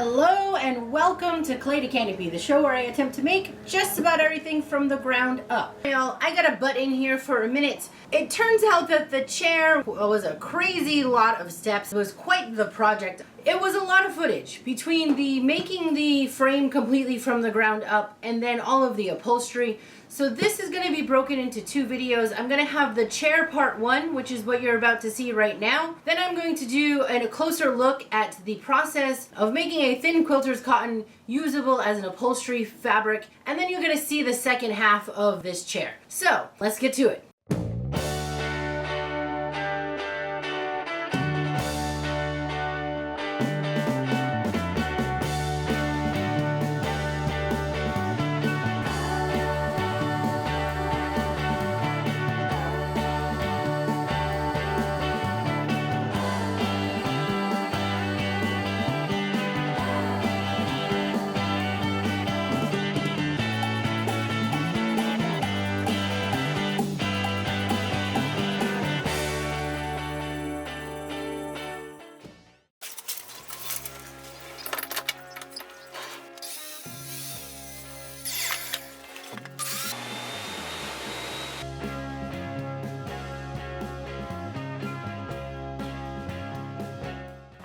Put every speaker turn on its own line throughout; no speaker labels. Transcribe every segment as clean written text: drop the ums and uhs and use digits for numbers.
Hello and welcome to Clay to Canopy, the show where I attempt to make just about everything from the ground up. Now, I gotta butt in here for a minute. It turns out that the chair was a crazy lot of steps. It was quite the project. It was a lot of footage between the making the frame completely from the ground up and then all of the upholstery. So this is going to be broken into two videos. I'm going to have the chair part one, which is what you're about to see right now. Then I'm going to do a closer look at the process of making a thin quilter's cotton usable as an upholstery fabric. And then you're going to see the second half of this chair. So let's get to it.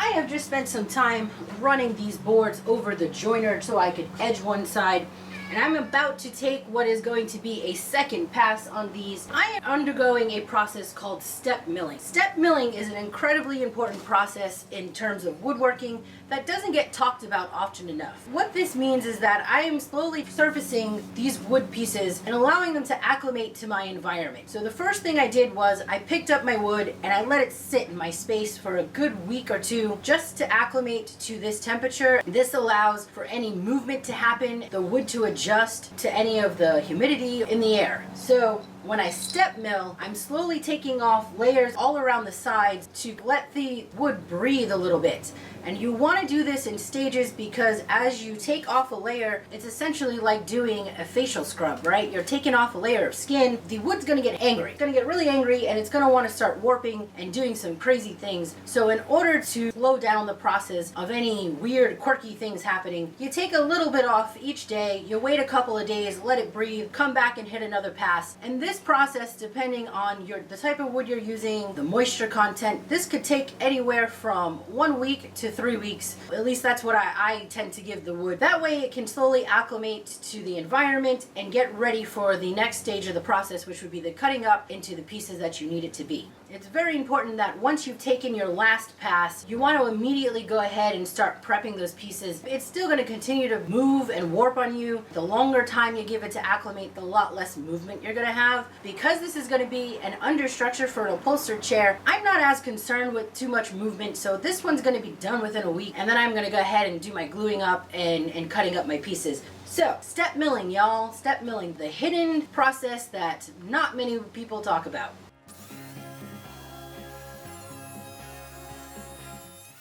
I have just spent some time running these boards over the joiner so I could edge one side, and I'm about to take what is going to be a second pass on these. I am undergoing a process called step milling. Step milling is an incredibly important process in terms of woodworking that doesn't get talked about often enough. What this means is that I am slowly surfacing these wood pieces and allowing them to acclimate to my environment. So the first thing I did was I picked up my wood and I let it sit in my space for a good week or two just to acclimate to this temperature. This allows for any movement to happen, the wood to adjust to any of the humidity in the air. So when I step mill, I'm slowly taking off layers all around the sides to let the wood breathe a little bit. And you want to do this in stages because as you take off a layer, it's essentially like doing a facial scrub, right? You're taking off a layer of skin. The wood's going to get angry. It's going to get really angry and it's going to want to start warping and doing some crazy things. So in order to slow down the process of any weird, quirky things happening, you take a little bit off each day, you wait a couple of days, let it breathe, come back and hit another pass. And this process, depending on the type of wood you're using, the moisture content, this could take anywhere from 1 week to 3 weeks. At least that's what I tend to give the wood. That way it can slowly acclimate to the environment and get ready for the next stage of the process, which would be the cutting up into the pieces that you need it to be. It's very important that once you've taken your last pass, you want to immediately go ahead and start prepping those pieces. It's still going to continue to move and warp on you. The longer time you give it to acclimate, the lot less movement you're going to have. Because this is going to be an understructure for an upholstered chair, I'm not as concerned with too much movement, so this one's going to be done within a week, and then I'm going to go ahead and do my gluing up and cutting up my pieces. So, step milling, y'all. Step milling, the hidden process that not many people talk about.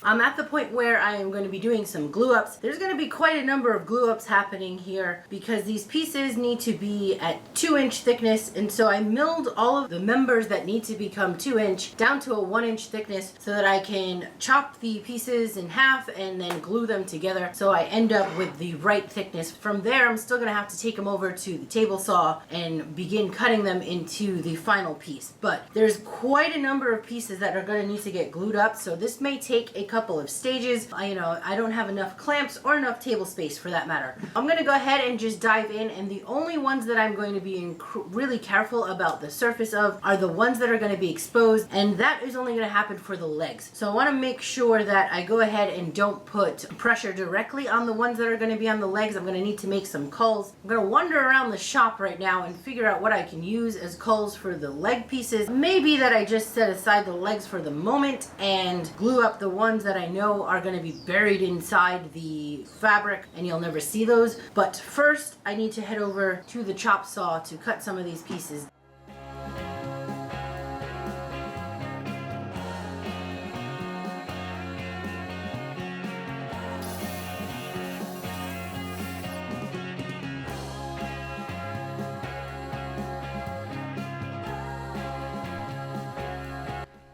I'm at the point where I am going to be doing some glue ups. There's going to be quite a number of glue ups happening here because these pieces need to be at 2-inch thickness, and so I milled all of the members that need to become 2-inch down to a 1-inch thickness so that I can chop the pieces in half and then glue them together so I end up with the right thickness. From there, I'm still going to have to take them over to the table saw and begin cutting them into the final piece. But there's quite a number of pieces that are going to need to get glued up, so this may take a couple of stages. I don't have enough clamps or enough table space for that matter. I'm going to go ahead and just dive in, and the only ones that I'm going to be really careful about the surface of are the ones that are going to be exposed, and that is only going to happen for the legs. So I want to make sure that I go ahead and don't put pressure directly on the ones that are going to be on the legs. I'm going to need to make some culls. I'm going to wander around the shop right now and figure out what I can use as culls for the leg pieces. Maybe that I just set aside the legs for the moment and glue up the ones that I know are going to be buried inside the fabric and you'll never see those. But first I need to head over to the chop saw to cut some of these pieces.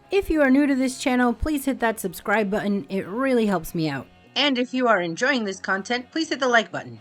If you are new to this channel, please hit that subscribe button. It really helps me out. And if you are enjoying this content, please hit the like button.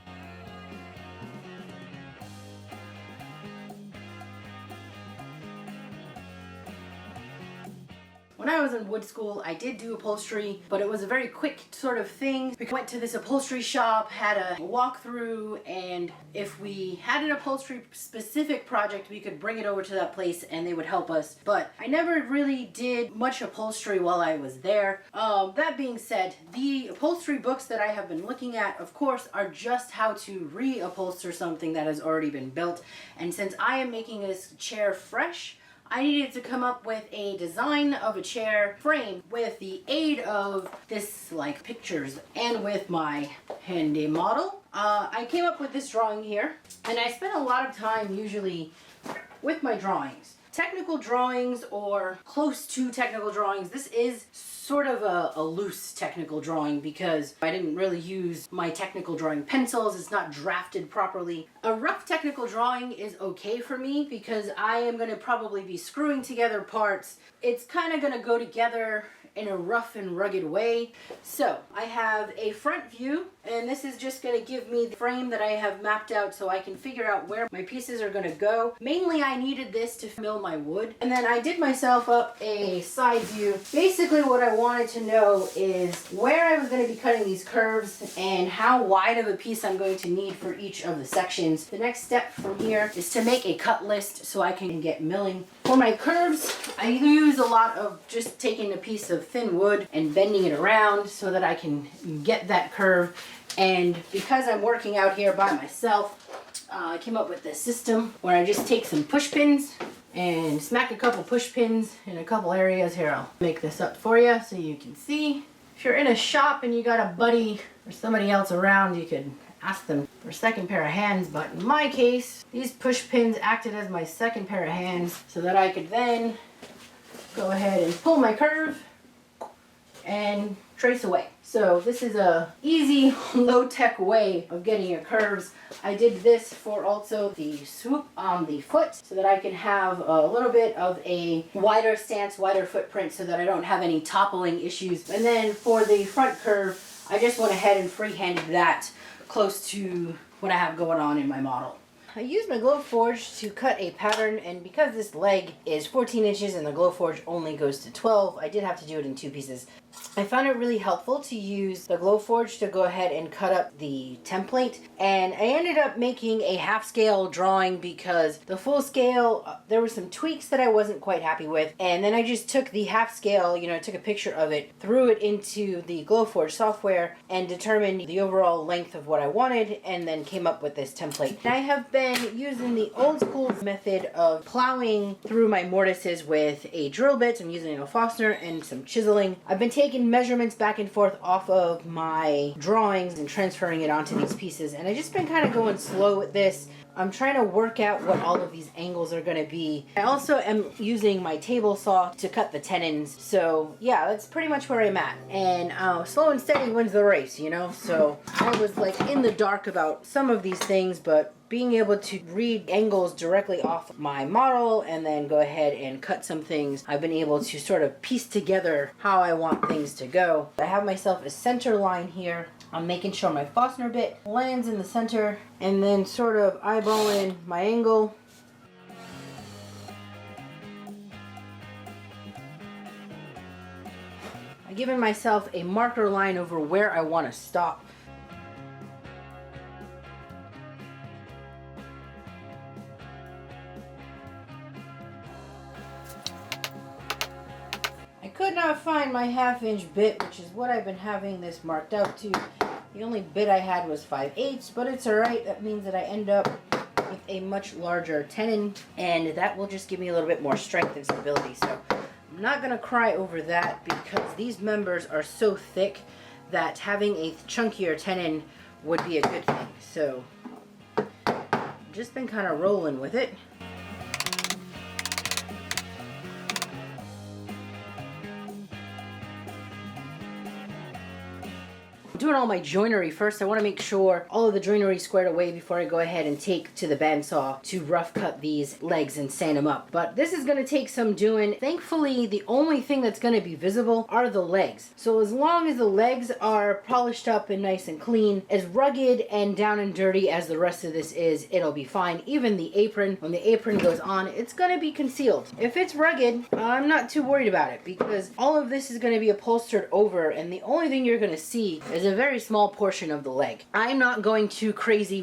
When I was in wood school, I did do upholstery, but it was a very quick sort of thing. We went to this upholstery shop, had a walkthrough, and if we had an upholstery specific project, we could bring it over to that place and they would help us. But I never really did much upholstery while I was there. That being said, the upholstery books that I have been looking at, of course, are just how to reupholster something that has already been built. And since I am making this chair fresh, I needed to come up with a design of a chair frame with the aid of this like pictures and with my handy model. I came up with this drawing here, and I spent a lot of time usually with my drawings. Technical drawings or close to technical drawings. This is sort of a loose technical drawing because I didn't really use my technical drawing pencils. It's not drafted properly. A rough technical drawing is okay for me because I am going to probably be screwing together parts. It's kind of going to go together in a rough and rugged way. So I have a front view, and this is just going to give me the frame that I have mapped out so I can figure out where my pieces are going to go. Mainly I needed this to mill my wood, and then I did myself up a side view. Basically what I wanted to know is where I was going to be cutting these curves and how wide of a piece I'm going to need for each of the sections. The next step from here is to make a cut list so I can get milling. For my curves, I use a lot of just taking a piece of thin wood and bending it around so that I can get that curve. And because I'm working out here by myself, I came up with this system where I just take some push pins and smack a couple push pins in a couple areas. Here, I'll make this up for you so you can see. If you're in a shop and you got a buddy or somebody else around, you could ask them for a second pair of hands, but in my case, these push pins acted as my second pair of hands so that I could then go ahead and pull my curve and trace away. So this is a easy, low-tech way of getting your curves. I did this for also the swoop on the foot so that I can have a little bit of a wider stance, wider footprint so that I don't have any toppling issues. And then for the front curve, I just went ahead and freehanded that close to what I have going on in my model. I used my Glowforge to cut a pattern, and because this leg is 14 inches and the Glowforge only goes to 12, I did have to do it in two pieces. I found it really helpful to use the Glowforge to go ahead and cut up the template, and I ended up making a half scale drawing because the full scale, there were some tweaks that I wasn't quite happy with, and then I just took the half scale, took a picture of it, threw it into the Glowforge software, and determined the overall length of what I wanted, and then came up with this template. And I have been using the old school method of plowing through my mortises with a drill bit. I'm using a Fastener and some chiseling. I've been taking measurements back and forth off of my drawings and transferring it onto these pieces, and I've just been kind of going slow with this. I'm trying to work out what all of these angles are going to be. I also am using my table saw to cut the tenons. So yeah, that's pretty much where I'm at. And slow and steady wins the race, So I was like in the dark about some of these things, but being able to read angles directly off my model and then go ahead and cut some things, I've been able to sort of piece together how I want things to go. I have myself a center line here. I'm making sure my Fastener bit lands in the center and then sort of eyeballing my angle. I've given myself a marker line over where I want to stop. I could not find my 1/2-inch bit, which is what I've been having this marked out to. The only bit I had was 5/8, but it's alright. That means that I end up with a much larger tenon, and that will just give me a little bit more strength and stability. So I'm not going to cry over that because these members are so thick that having a chunkier tenon would be a good thing. So I've just been kind of rolling with it. doing all my joinery first. I want to make sure all of the joinery is squared away before I go ahead and take to the bandsaw to rough cut these legs and sand them up. But this is going to take some doing. Thankfully, the only thing that's going to be visible are the legs. So as long as the legs are polished up and nice and clean, as rugged and down and dirty as the rest of this is, it'll be fine. Even the apron, when the apron goes on, it's going to be concealed. If it's rugged, I'm not too worried about it because all of this is going to be upholstered over, and the only thing you're going to see is a very small portion of the leg. I'm not going too crazy.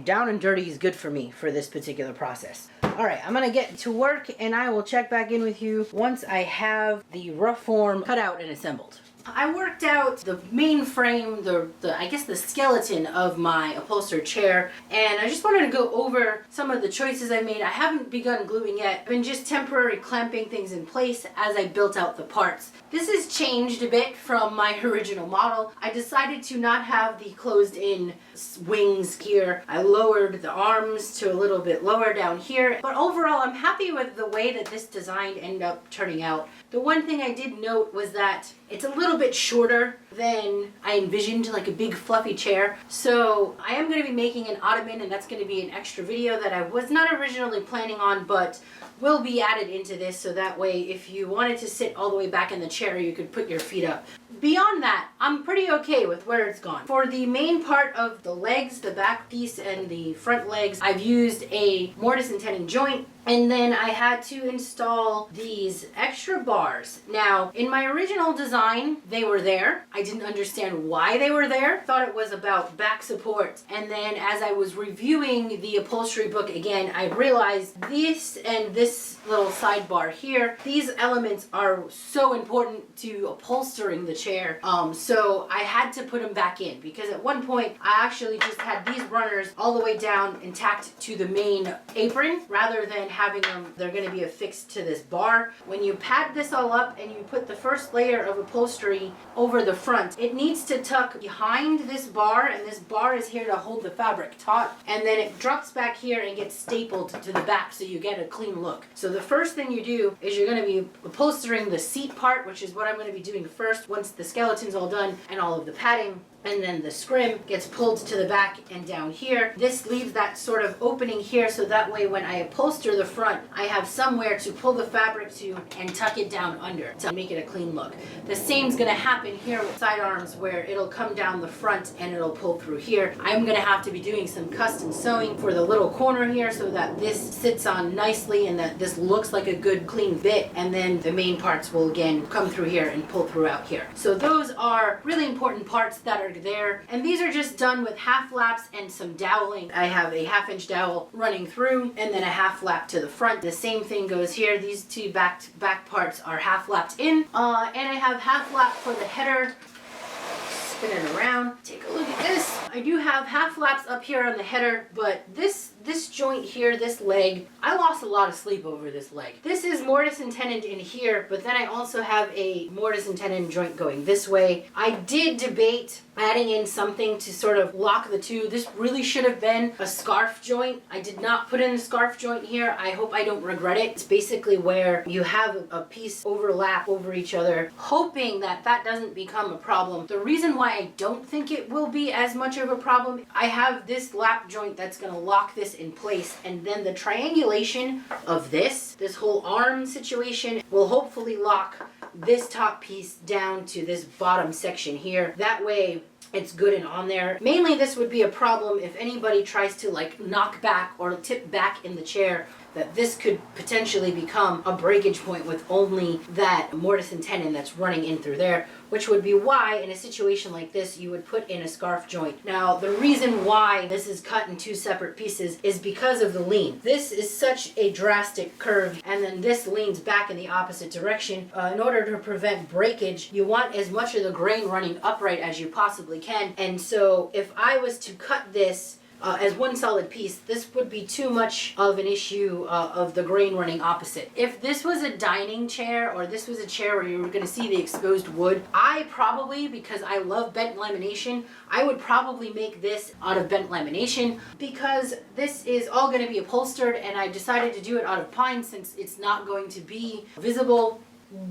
Down and dirty is good for me for this particular process. Alright, I'm going to get to work and I will check back in with you once I have the rough form cut out and assembled. I worked out the main frame, I guess the skeleton of my upholstered chair, and I just wanted to go over some of the choices I made. I haven't begun gluing yet. I've been just temporarily clamping things in place as I built out the parts. This has changed a bit from my original model. I decided to not have the closed-in wings here. I lowered the arms to a little bit lower down here, but overall I'm happy with the way that this design ended up turning out. The one thing I did note was that it's a little bit shorter than I envisioned, like a big fluffy chair. So I am going to be making an ottoman, and that's going to be an extra video that I was not originally planning on, but will be added into this, so that way if you wanted to sit all the way back in the chair, you could put your feet up. Beyond that, I'm pretty okay with where it's gone. For the main part of the legs, the back piece and the front legs, I've used a mortise and tenon joint, and then I had to install these extra bars. Now, in my original design, they were there. I didn't understand why they were there. Thought it was about back support. And then as I was reviewing the upholstery book again, I realized this and this little sidebar here, these elements are so important to upholstering the chair. So I had to put them back in because at one point I actually just had these runners all the way down and tacked to the main apron rather than having them, they're going to be affixed to this bar. When you pad this all up and you put the first layer of upholstery over the front, it needs to tuck behind this bar, and this bar is here to hold the fabric taut, and then it drops back here and gets stapled to the back so you get a clean look. So the first thing you do is you're going to be upholstering the seat part, which is what I'm going to be doing first once the skeleton's all done and all of the padding. And then the scrim gets pulled to the back and down here. This leaves that sort of opening here, so that way when I upholster the front, I have somewhere to pull the fabric to and tuck it down under to make it a clean look. The same's gonna happen here with side arms, where it'll come down the front and it'll pull through here. I'm gonna have to be doing some custom sewing for the little corner here so that this sits on nicely and that this looks like a good clean bit, and then the main parts will again come through here and pull through out here. So those are really important parts that are there, and these are just done with half laps and some doweling. I have a 1/2 inch dowel running through and then a half lap to the front. The same thing goes here. These two back parts are half lapped in, and I have half lap for the header. Spin it around, take a look at this. I do have half laps up here on the header, but this joint here, this leg, I lost a lot of sleep over this leg. This is mortise and tenon in here, but then I also have a mortise and tenon joint going this way. I did debate adding in something to sort of lock the two. This really should have been a scarf joint. I did not put in a scarf joint here. I hope I don't regret it. It's basically where you have a piece overlap over each other, hoping that that doesn't become a problem. The reason why I don't think it will be as much of a problem, I have this lap joint that's going to lock this in place, and then the triangulation of this whole arm situation will hopefully lock this top piece down to this bottom section here. That way it's good and on there. Mainly this would be a problem if anybody tries to like knock back or tip back in the chair, that this could potentially become a breakage point with only that mortise and tenon that's running in through there, which would be why in a situation like this you would put in a scarf joint. Now the reason why this is cut in two separate pieces is because of the lean. This is such a drastic curve, and then this leans back in the opposite direction. In order to prevent breakage, you want as much of the grain running upright as you possibly can, and so if I was to cut this as one solid piece, this would be too much of an issue of the grain running opposite. If this was a dining chair, or this was a chair where you were going to see the exposed wood, I probably, because I love bent lamination, I would probably make this out of bent lamination, because this is all going to be upholstered, and I decided to do it out of pine since it's not going to be visible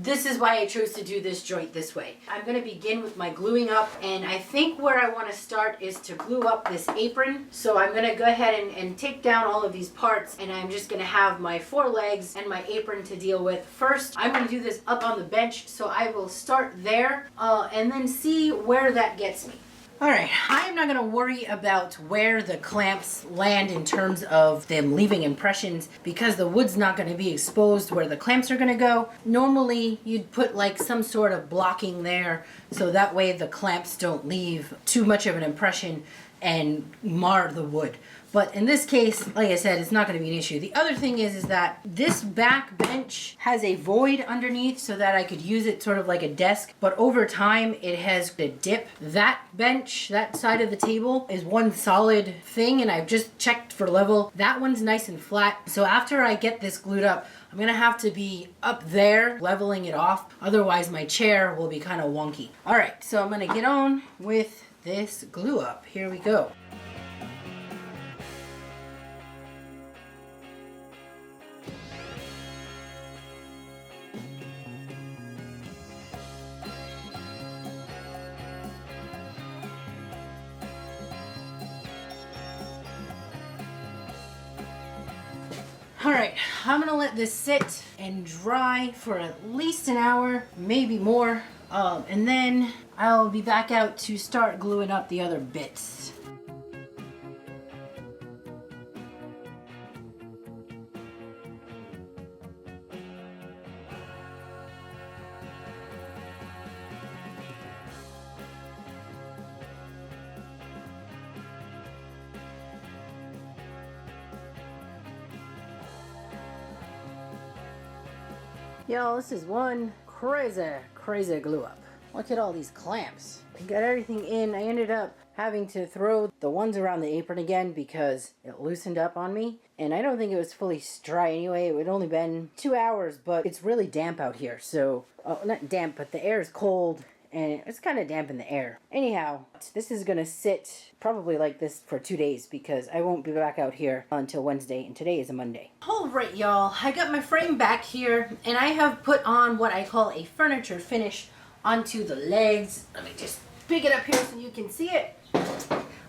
this is why I chose to do this joint this way. I'm going to begin with my gluing up, and I think where I want to start is to glue up this apron. So I'm going to go ahead and take down all of these parts, and I'm just going to have my forelegs and my apron to deal with. First, I'm going to do this up on the bench, so I will start there and then see where that gets me. Alright, I am not going to worry about where the clamps land in terms of them leaving impressions because the wood's not going to be exposed where the clamps are going to go. Normally, you'd put like some sort of blocking there so that way the clamps don't leave too much of an impression and mar the wood. But in this case, like I said, it's not going to be an issue. The other thing is that this back bench has a void underneath so that I could use it sort of like a desk. But over time, it has a dip. That bench, that side of the table, is one solid thing, and I've just checked for level. That one's nice and flat. So after I get this glued up, I'm going to have to be up there leveling it off. Otherwise, my chair will be kind of wonky. All right, so I'm going to get on with this glue up. Here we go. All right, I'm gonna let this sit and dry for at least an hour, maybe more, and then I'll be back out to start gluing up the other bits. Y'all, this is one crazy glue up. Look at all these clamps. I got everything in. I ended up having to throw the ones around the apron again because it loosened up on me. And I don't think it was fully dry anyway. It had only been 2 hours, but it's really damp out here. So, not damp, but the air is cold. And it's kind of damp in the air. Anyhow, this is going to sit probably like this for 2 days because I won't be back out here until Wednesday, and today is a Monday. Alright, y'all, I got my frame back here, and I have put on what I call a furniture finish onto the legs. Let me just pick it up here so you can see it.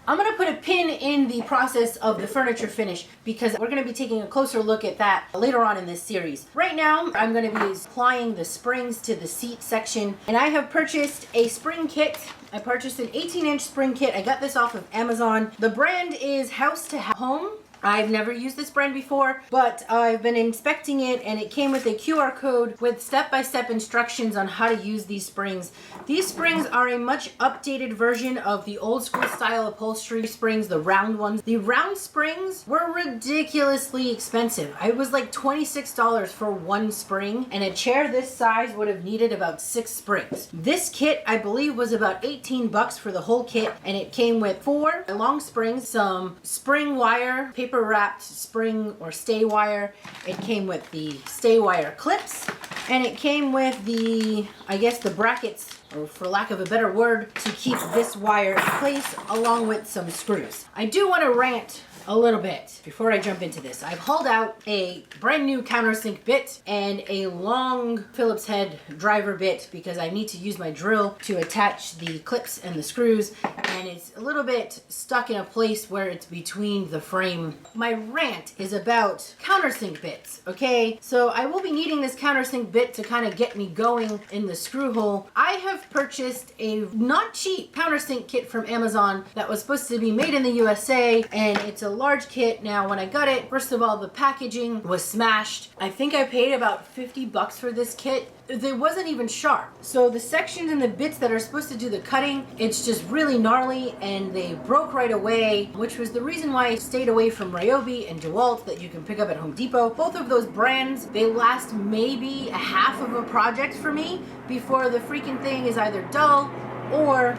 I'm going to put a pin in the process of the furniture finish because we're going to be taking a closer look at that later on in this series. Right now, I'm going to be applying the springs to the seat section, and I have purchased a spring kit. I purchased an 18-inch spring kit. I got this off of Amazon. The brand is House to Home. I've never used this brand before, but I've been inspecting it, and it came with a QR code with step-by-step instructions on how to use these springs. These springs are a much updated version of the old school style upholstery springs, the round ones. The round springs were ridiculously expensive. It was like $26 for one spring, and a chair this size would have needed about 6 springs. This kit, I believe, was about 18 bucks for the whole kit, and it came with 4 long springs, some spring wire, paper wrapped spring or stay wire. It came with the stay wire clips, and it came with the, I guess, the brackets, or for lack of a better word, to keep this wire in place, along with some screws. I do want to rant a little bit before I jump into this. I've hauled out a brand new countersink bit and a long Phillips head driver bit because I need to use my drill to attach the clips and the screws, and it's a little bit stuck in a place where it's between the frame. My rant is about countersink bits, okay? So I will be needing this countersink bit to kind of get me going in the screw hole. I have purchased a not cheap countersink kit from Amazon that was supposed to be made in the USA, and it's a large kit. Now, when I got it, first of all, the packaging was smashed. I think I paid about 50 bucks for this kit. It wasn't even sharp. So the sections and the bits that are supposed to do the cutting, it's just really gnarly, and they broke right away, which was the reason why I stayed away from Ryobi and DeWalt that you can pick up at Home Depot. Both of those brands, they last maybe a half of a project for me before the freaking thing is either dull or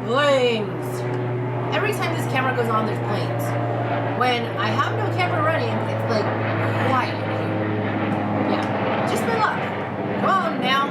flames. Every time this camera goes on, there's planes. When I have no camera running, it's like quiet here. Yeah, just my luck. Come on now.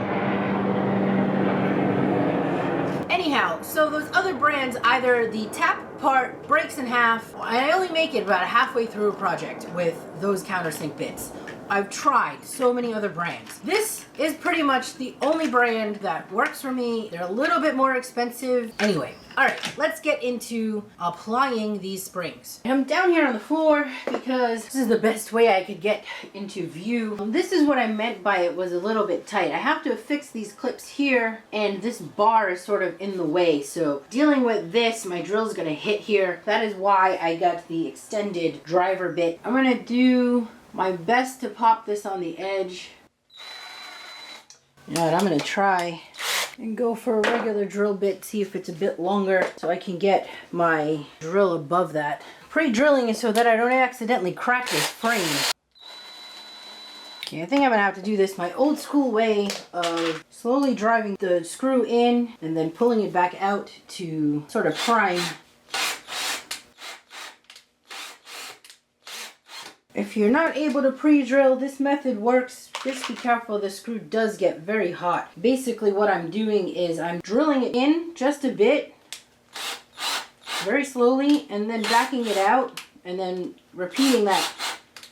Anyhow, so those other brands, either the tap part breaks in half, I only make it about halfway through a project with those countersink bits. I've tried so many other brands. This is pretty much the only brand that works for me. They're a little bit more expensive. Anyway, all right, let's get into applying these springs. I'm down here on the floor because this is the best way I could get into view. This is what I meant by it was a little bit tight. I have to fix these clips here, and this bar is sort of in the way. So dealing with this, my drill's gonna hit here. That is why I got the extended driver bit. I'm gonna do my best to pop this on the edge. You know what, I'm gonna try and go for a regular drill bit, see if it's a bit longer so I can get my drill above that. Pre-drilling is so that I don't accidentally crack this frame. Okay, I think I'm gonna have to do this my old school way of slowly driving the screw in and then pulling it back out to sort of prime. If you're not able to pre-drill, this method works. Just be careful, the screw does get very hot. Basically what I'm doing is I'm drilling it in just a bit, very slowly, and then backing it out, and then repeating that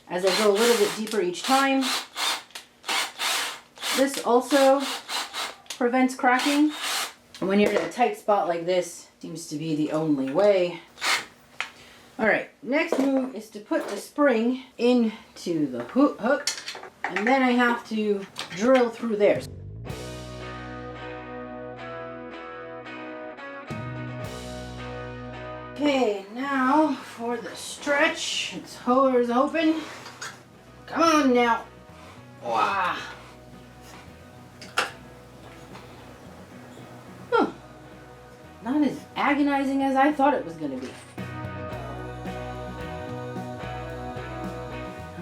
as I go a little bit deeper each time. This also prevents cracking. And when you're in a tight spot like this, seems to be the only way. Alright, next move is to put the spring into the hook, and then I have to drill through there. Okay, now for the stretch. Its hose open. Come on now. Wow. Not as agonizing as I thought it was going to be.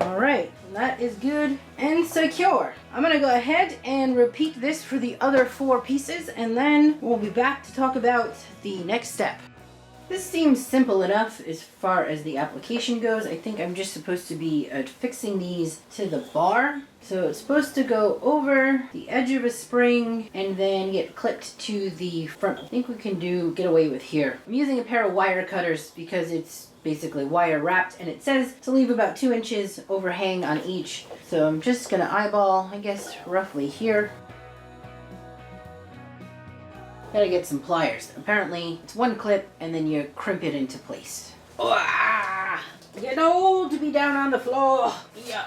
Alright, that is good and secure. I'm going to go ahead and repeat this for the other 4 pieces, and then we'll be back to talk about the next step. This seems simple enough as far as the application goes. I think I'm just supposed to be fixing these to the bar. So it's supposed to go over the edge of a spring and then get clipped to the front. I think we can get away with here. I'm using a pair of wire cutters because it's basically wire wrapped, and it says to leave about 2 inches overhang on each. So I'm just gonna eyeball, I guess, roughly here. Gotta get some pliers. Apparently it's 1 clip and then you crimp it into place. Getting old to be down on the floor. Yeah.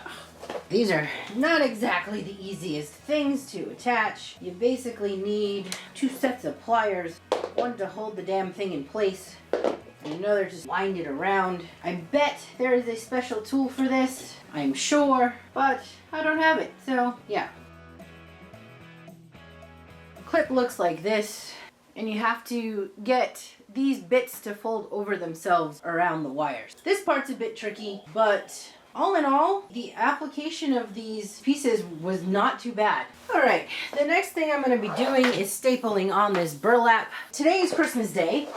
These are not exactly the easiest things to attach. You basically need 2 sets of pliers, one to hold the damn thing in place, and another to wind it around. I bet there is a special tool for this, I'm sure, but I don't have it, so yeah. The clip looks like this, and you have to get these bits to fold over themselves around the wires. This part's a bit tricky, but all in all, the application of these pieces was not too bad. Alright, the next thing I'm going to be doing is stapling on this burlap. Today is Christmas Day,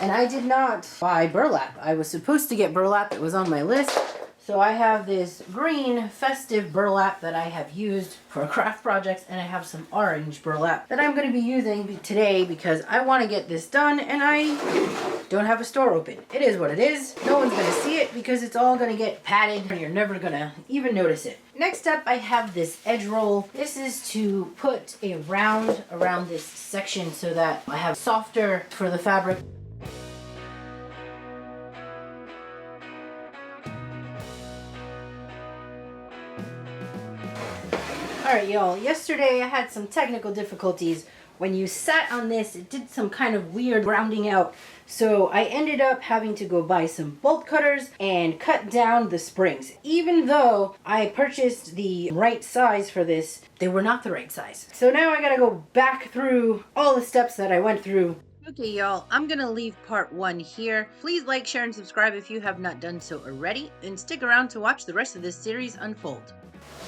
and I did not buy burlap. I was supposed to get burlap, it was on my list. So I have this green festive burlap that I have used for craft projects, and I have some orange burlap that I'm going to be using today because I want to get this done and I don't have a store open. It is what it is. No one's going to see it because it's all going to get padded and you're never going to even notice it. Next up, I have this edge roll. This is to put a round around this section so that I have softer for the fabric. Alright y'all, yesterday I had some technical difficulties. When you sat on this, it did some kind of weird rounding out. So I ended up having to go buy some bolt cutters and cut down the springs. Even though I purchased the right size for this, they were not the right size. So now I gotta go back through all the steps that I went through. Okay y'all, I'm gonna leave part 1 here. Please like, share, and subscribe if you have not done so already, and stick around to watch the rest of this series unfold.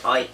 Bye.